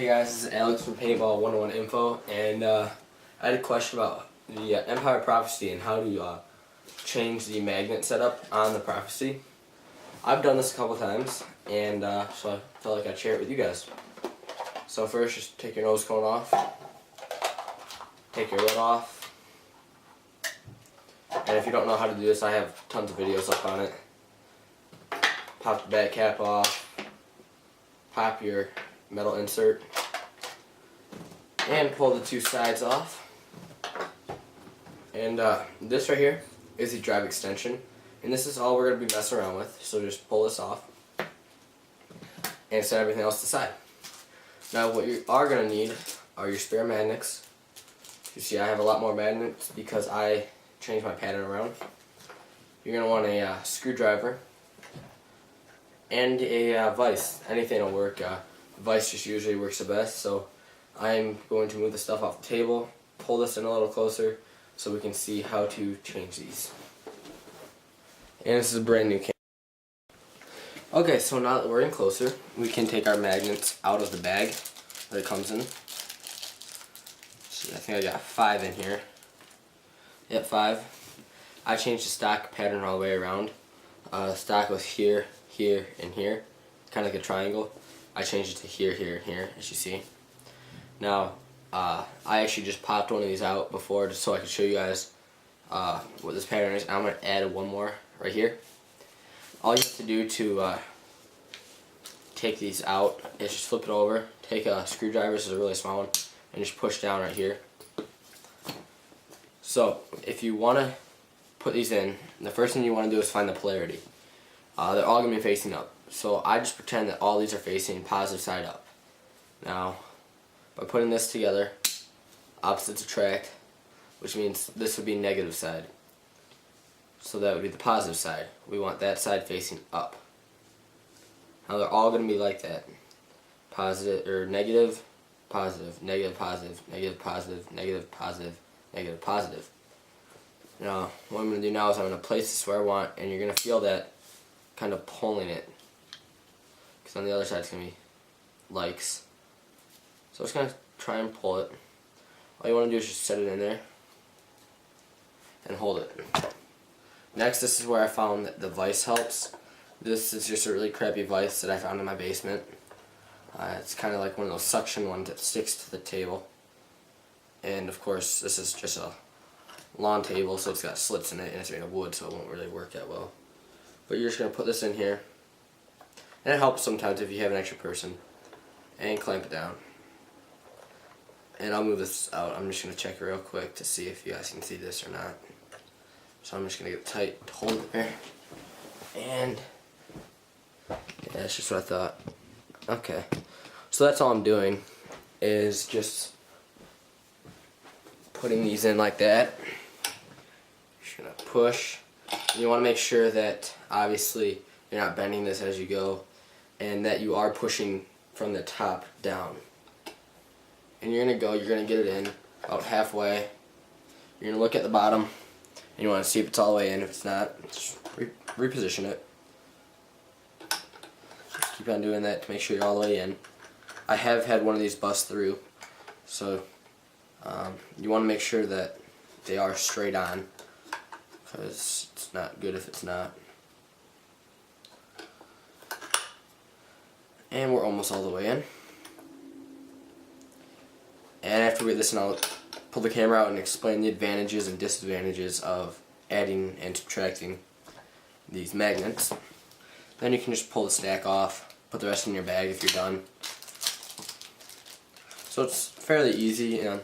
Hey guys, this is Alex from Paintball 101 Info, and I had a question about the Empire Prophecy and how to change the magnet setup on the Prophecy. I've done this a couple times, and so I felt like I'd share it with you guys. So first, just take your nose cone off, take your lid off, and if you don't know how to do this, I have tons of videos up on it. Pop the back cap off, pop your metal insert, and pull the two sides off. And this right here is the drive extension, and this is all we're going to be messing around with. So just pull this off and set everything else aside. Now what you are going to need are your spare magnets. You see I have a lot more magnets because I changed my pattern around. You're going to want a screwdriver and a vise. Anything will work. Vise just usually works the best, so I'm going to move the stuff off the table, pull this in a little closer so we can see how to change these. And this is a brand new camera. Okay, so now that we're in closer, we can take our magnets out of the bag that it comes in. See, I think I got 5 in here. Yep, 5. I changed the stock pattern all the way around. The stock was here, here, and here, kind of like a triangle. I changed it to here, here, and here, as you see. Now, I actually just popped one of these out before just so I could show you guys what this pattern is. I'm going to add one more right here. All you have to do to take these out is just flip it over, take a screwdriver, this is a really small one, and just push down right here. So, if you want to put these in, the first thing you want to do is find the polarity. They're all going to be facing up. So I just pretend that all these are facing positive side up. Now, by putting this together, opposites attract, which means this would be negative side. So that would be the positive side. We want that side facing up. Now they're all going to be like that. Positive, or negative, positive, negative, positive, negative, positive, negative, positive, negative, positive. Now, what I'm going to do now is I'm going to place this where I want, and you're going to feel that kind of pulling it. Because on the other side it's going to be likes. So I'm just going to try and pull it. All you want to do is just set it in there and hold it. Next, this is where I found that the vise helps. This is just a really crappy vise that I found in my basement. It's kind of like one of those suction ones that sticks to the table. And of course, this is just a lawn table, so it's got slits in it, and it's made of wood, so it won't really work that well. But you're just going to put this in here. And it helps sometimes if you have an extra person. And clamp it down. And I'll move this out. I'm just going to check it real quick to see if you guys can see this or not. So I'm just going to get it tight to hold it there. And yeah, that's just what I thought. Okay. So that's all I'm doing is just putting these in like that. Just going to push. You want to make sure that obviously you're not bending this as you go, and that you are pushing from the top down. And you're going to get it in about halfway. You're going to look at the bottom, and you want to see if it's all the way in. If it's not, just reposition it. Just keep on doing that to make sure you're all the way in. I have had one of these bust through, so you want to make sure that they are straight on, because it's not good if it's not. And we're almost all the way in. And after we get this, I'll pull the camera out and explain the advantages and disadvantages of adding and subtracting these magnets. Then you can just pull the stack off, put the rest in your bag if you're done. So it's fairly easy, and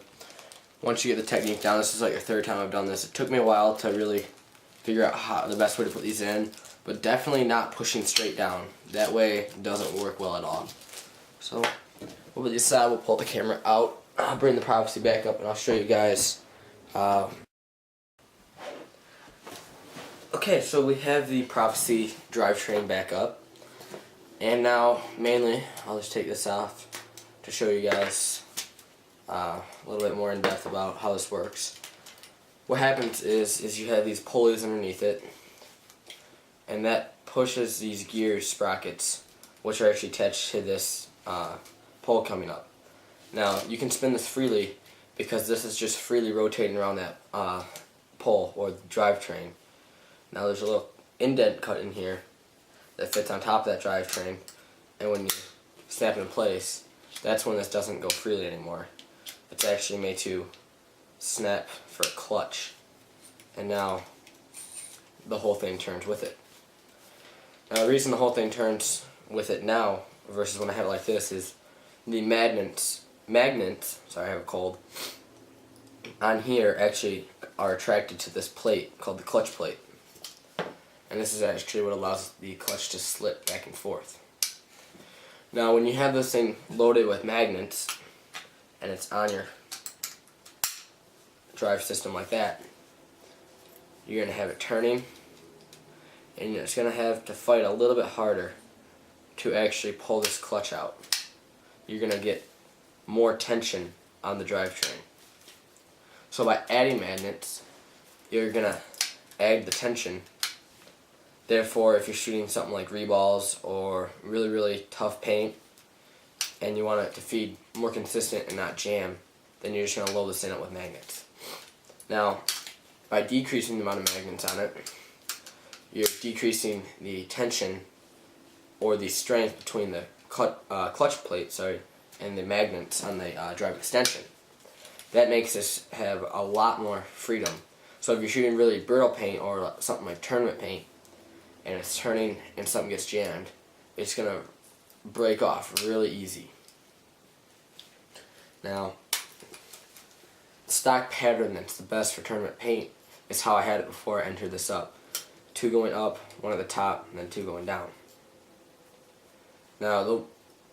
once you get the technique down, this is like the 3rd time I've done this. It took me a while to really figure out how the best way to put these in, but definitely not pushing straight down. That way it doesn't work well at all. So we'll put this aside, we'll pull the camera out, I'll bring the Prophecy back up, and I'll show you guys. Okay, so we have the Prophecy drivetrain back up, and now mainly I'll just take this off to show you guys a little bit more in depth about how this works. What happens is you have these pulleys underneath it, and that pushes these gear sprockets, which are actually attached to this pole coming up. Now you can spin this freely because this is just freely rotating around that pole or the drivetrain. Now there's a little indent cut in here that fits on top of that drivetrain, and when you snap it in place, that's when this doesn't go freely anymore. It's actually made to snap for a clutch, and now the whole thing turns with it. Now the reason the whole thing turns with it now versus when I have it like this is the magnets, sorry I have a cold, on here actually are attracted to this plate called the clutch plate. And this is actually what allows the clutch to slip back and forth. Now when you have this thing loaded with magnets and it's on your drive system like that, you're going to have it turning, and it's going to have to fight a little bit harder to actually pull this clutch out. You're going to get more tension on the drivetrain. So by adding magnets, you're going to add the tension. Therefore, if you're shooting something like reballs or really, really tough paint and you want it to feed more consistent and not jam, then you're just going to load this in it with magnets. Now, by decreasing the amount of magnets on it, you're decreasing the tension or the strength between the clutch plate and the magnets on the drive extension. That makes this have a lot more freedom. So if you're shooting really brittle paint or something like tournament paint, and it's turning and something gets jammed, it's going to break off really easy. Now, the stock pattern that's the best for tournament paint is how I had it before I entered this up. 2 going up, 1 at the top, and then 2 going down. Now, the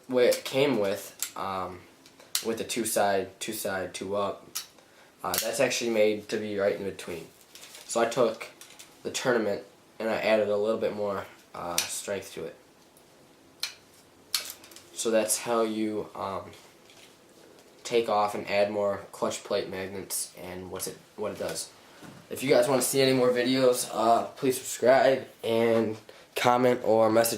way it came with the 2 side, 2 up, that's actually made to be right in between. So I took the tournament and I added a little bit more strength to it. So that's how you take off and add more clutch plate magnets and what it does. If you guys want to see any more videos, please subscribe and comment or message